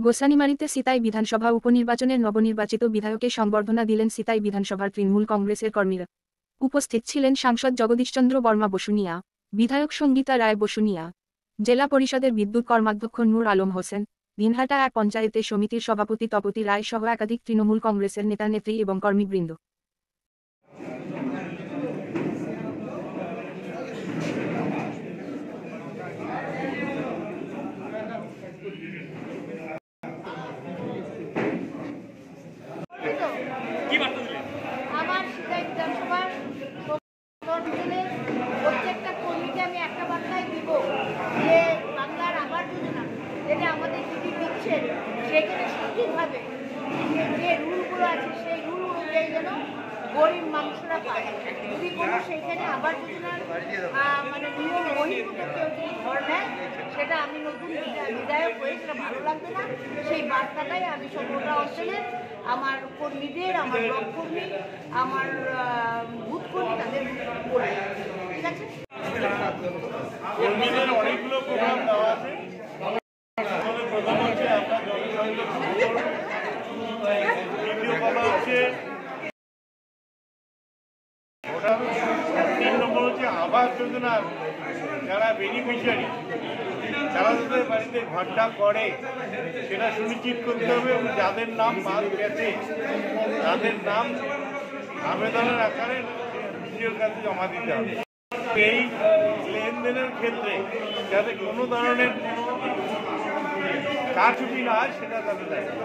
গোসানিমারীতে সিতাই বিধানসভা উপনির্বাচনের নবনির্বাচিত বিধায়কের সংবর্ধনা দিলেন সিতাই বিধানসভার তৃণমূল কংগ্রেসের কর্মীরা। উপস্থিত ছিলেন সাংসদ জগদীশচন্দ্র বর্মা বসুনিয়া, বিধায়ক সঙ্গীতা রায় বসুনিয়া, জেলা পরিষদের বিদ্যুৎ কর্মাধ্যক্ষ নূর আলম হোসেন, দিনহাটা এক পঞ্চায়েতে সমিতির সভাপতি তপতি রায় সহ একাধিক তৃণমূল কংগ্রেসের নেতানেত্রী এবং কর্মীবৃন্দ। আমার সিতাই বিধানসভার প্রত্যেকটা কর্মীকে আমি একটা বার্তায় দিব যে বাংলার আবাস যোজনা যেটা আমাদের দিদি দিচ্ছেন সেখানে সঠিকভাবে যে রুলগুলো আছে সেই রুল অনুযায়ী যেন গরিব মানুষরা পায়। যদি কোনো সেইখানে আবাস যোজনার মানে নিয়ম বহির্ভূত কেউ যদি ঘর নেয় সেটা আমি নতুন বিধায়ক হয়ে সেটা ভালো লাগবে না। সেই বার্তাটাই আমি সকলটা অঞ্চলে আমার কর্মীদের, আমার ব্লক কর্মী, আমার বুথ কর্মী তাদের বলে, ঠিক আছে? কর্মীদের অনেকগুলো প্রোগ্রাম দেওয়া আছে। প্রথম হচ্ছে আমরা দ্বিতীয় কথা হচ্ছে 3 নম্বর হচ্ছে আবাস যোজনার যারা বেনিফিশিয়ারি যারা তাদের বাড়িতে ঘরটা করে সেটা সুনিশ্চিত করতে হবে এবং যাদের নাম বাদ গেছে তাদের নাম আবেদনের আকারে বিডিওর কাছে জমা দিতে হবে। এই লেনদেনের ক্ষেত্রে যাতে কোনো ধরনের কারচুপি না হয় সেটা তাদের দায়িত্ব।